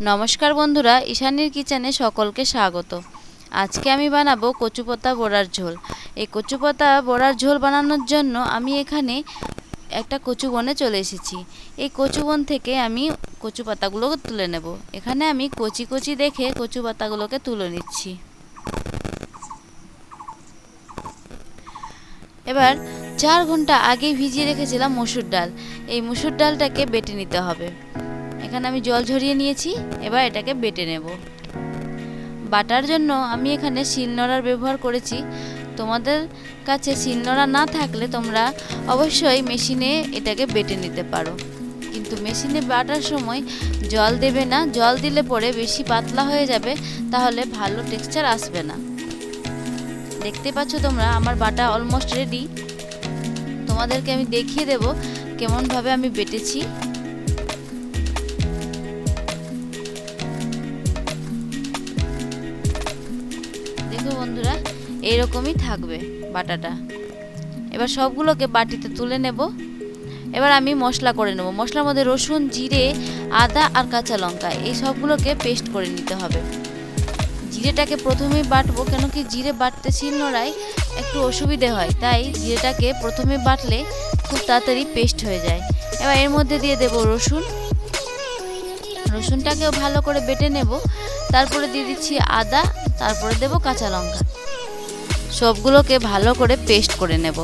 নমস্কার বন্ধুরা, ঈশানীর কিচেনে সকলকে স্বাগত। আজকে আমি বানাবো কচুপাতা বড়ার ঝোল। এই কচুপাতা বড়ার ঝোল বানানোর জন্য আমি এখানে একটা কচু বনে চলে এসেছি। এই কচু বন থেকে আমি কচু পাতাগুলোকে তুলে নেব। এখানে আমি কচি কচি দেখে কচু পাতাগুলোকে তুলে নিচ্ছি। এবার 4 ঘন্টা আগে ভিজিয়ে রেখেছিলাম মসুর ডাল। এই মসুর ডালটাকে বেটে নিতে হবে। এখানে আমি জল ঝরিয়ে নিয়েছি। এবার এটাকে বেটে নেব। বাটার জন্য আমি এখানে শিলনোড়ার ব্যবহার করেছি। তোমাদের কাছে শিলনোড়া না থাকলে তোমরা অবশ্যই মেশিনে এটাকে বেটে নিতে পারো, কিন্তু মেশিনে বাটার সময় জল দেবে না। জল দিলে পরে বেশি পাতলা হয়ে যাবে, তাহলে ভালো টেক্সচার আসবে না। দেখতে পাচ্ছ তোমরা আমার বাটা অলমোস্ট রেডি। তোমাদেরকে আমি দেখিয়ে দেব কেমনভাবে আমি বেটেছি। দেখো বন্ধুরা, এইরকমই থাকবে বাটাটা। এবার সবগুলোকে বাটিতে তুলে নেব। এবার আমি মশলা করে নেব। মশলার মধ্যে রসুন, জিরে, আদা আর কাঁচা লঙ্কা এই সবগুলোকে পেস্ট করে নিতে হবে। জিরেটাকে প্রথমেই বাটবো, কেন কি জিরে বাটতে শিলনোড়ায় একটু অসুবিধে হয়, তাই জিরেটাকে প্রথমে বাটলে খুব তাড়াতাড়ি পেস্ট হয়ে যায়। এবার এর মধ্যে দিয়ে দেব রসুন। রসুনটাকেও ভালো করে বেটে নেব। তারপরে দিয়ে দিচ্ছি আদা, তারপরে দেব কাঁচা লঙ্কা। সবগুলোকে ভালো করে পেস্ট করে নেব।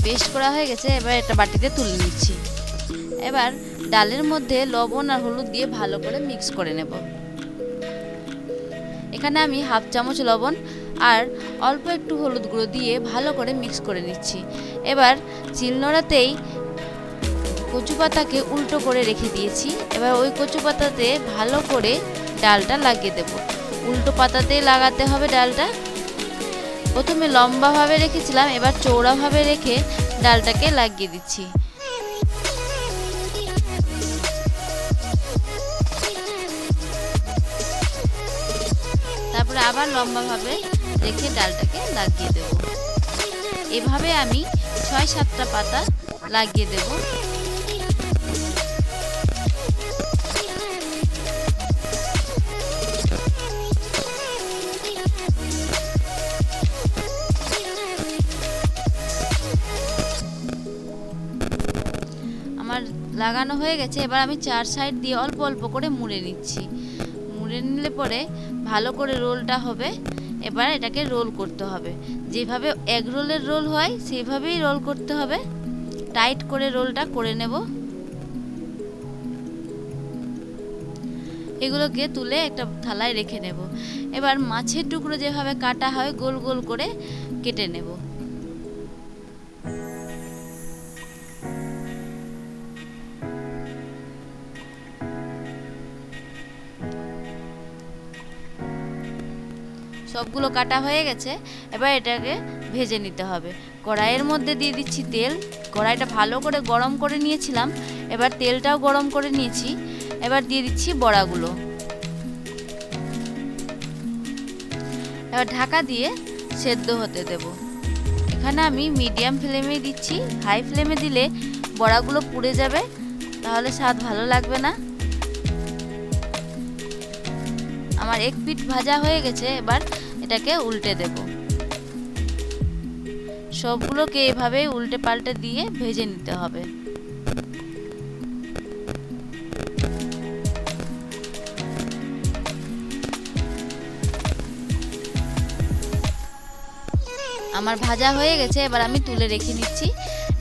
পেস্ট করা হয়ে গেছে। এবার এটা বাটিতে তুলে নিচ্ছি। এবার ডালের মধ্যে লবণ আর হলুদ দিয়ে ভালো করে মিক্স করে নেব। এখানে আমি হাফ চামচ লবণ আর অল্প একটু হলুদ গুঁড়ো দিয়ে ভালো করে মিক্স করে নিচ্ছি। এবার শিলনোড়াতেই কচু পাতাকে উল্টো করে রেখে দিয়েছি। এবার ওই কচু পাতাতে ভালো করে ডালটা লাগিয়ে দেব। উল্টো পাতাতেই লাগাতে হবে ডালটা। প্রথমে লম্বাভাবে রেখেছিলাম, এবার চওড়াভাবে রেখে ডালটাকে লাগিয়ে দিচ্ছি। তারপরে আবার লম্বাভাবে রেখে ডালটাকে লাগিয়ে দেব। এভাবে আমি 6-7টা পাতা লাগিয়ে দেব। আমার লাগানো হয়ে গেছে। এবার আমি 4 সাইড দিয়ে অল্প অল্প করে মুড়ে নিচ্ছি। মুড়ে নিলে পরে ভালো করে রোলটা হবে। এবার এটাকে রোল করতে হবে। যেভাবে এগ রোলের রোল হয় সেইভাবেই রোল করতে হবে। টাইট করে রোলটা করে নেব। এগুলোকে তুলে একটা থালায় রেখে নেব। এবার মাছের টুকরো যেভাবে কাটা হয় গোল গোল করে কেটে নেব। সবগুলো কাটা হয়ে গেছে। এবার এটাকে ভেজে নিতে হবে। কড়াইয়ের মধ্যে দিয়ে দিচ্ছি তেল। কড়াইটা ভালো করে গরম করে নিয়েছিলাম। এবার তেলটাও গরম করে নিয়েছি। এবার দিয়ে দিচ্ছি বড়াগুলো। এবার ঢাকা দিয়ে সেদ্ধ হতে দেব। এখানে আমি মিডিয়াম ফ্লেমে দিচ্ছি। হাই ফ্লেমে দিলে বড়াগুলো পুড়ে যাবে, তাহলে স্বাদ ভালো লাগবে না। আমার এক পিঠ ভাজা হয়ে গেছে। এবার এটাকে উল্টে দেব। সবগুলোকে এভাবেই উল্টে পাল্টে দিয়ে ভেজে নিতে হবে। আমার ভাজা হয়ে গেছে। এবার আমি তুলে রেখে নিচ্ছি।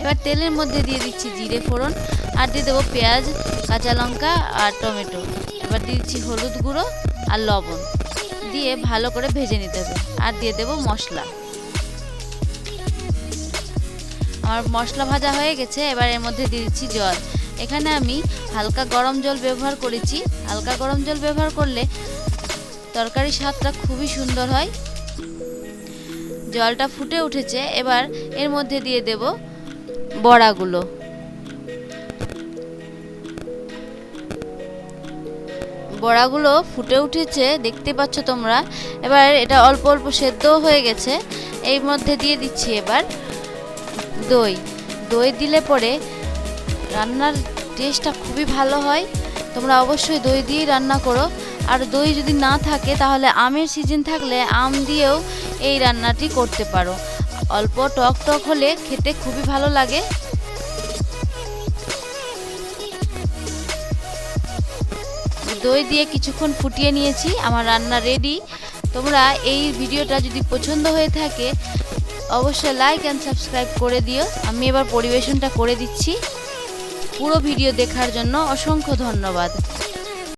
এবার তেলের মধ্যে দিয়ে দিচ্ছি জিরে ফোড়ন, আর দিয়ে দেবো পেঁয়াজ, কাঁচা লঙ্কা আর টমেটো। এবার দিয়ে দিচ্ছি হলুদ গুঁড়ো আর লবণ দিয়ে ভালো করে ভেজে নিতে হবে। আর দিয়ে দেবো মশলা। আমার মশলা ভাজা হয়ে গেছে। এবার এর মধ্যে দিয়ে দিচ্ছি জল। এখানে আমি হালকা গরম জল ব্যবহার করেছি। হালকা গরম জল ব্যবহার করলে তরকারির স্বাদটা খুবই সুন্দর হয়। জলটা ফুটে উঠেছে। এবার এর মধ্যে দিয়ে দেব বড়াগুলো। বড়াগুলো ফুটে উঠেছে, দেখতে পাচ্ছ তোমরা। এবার এটা অল্প অল্প সেদ্ধ হয়ে গেছে। এই মধ্যে দিয়ে দিচ্ছি এবার দই দই দিলে পরে রান্নার টেস্টটা খুবই ভালো হয়। তোমরা অবশ্যই দই দিয়েই রান্না করো। আর দই যদি না থাকে তাহলে আমের সিজন থাকলে আম দিয়েও এই রান্নাটি করতে পারো। অল্প টক টক হলে খেতে খুবই ভালো লাগে। দই দিয়ে কিছুক্ষণ ফুটিয়ে নিয়েছি, আমার রান্না রেডি। তোমরা এই ভিডিওটা যদি পছন্দ হয়ে থাকে অবশ্যই লাইক অ্যান্ড সাবস্ক্রাইব করে দিও। আমি এবার পরিবেশনটা করে দিচ্ছি। পুরো ভিডিও দেখার জন্য অসংখ্য ধন্যবাদ।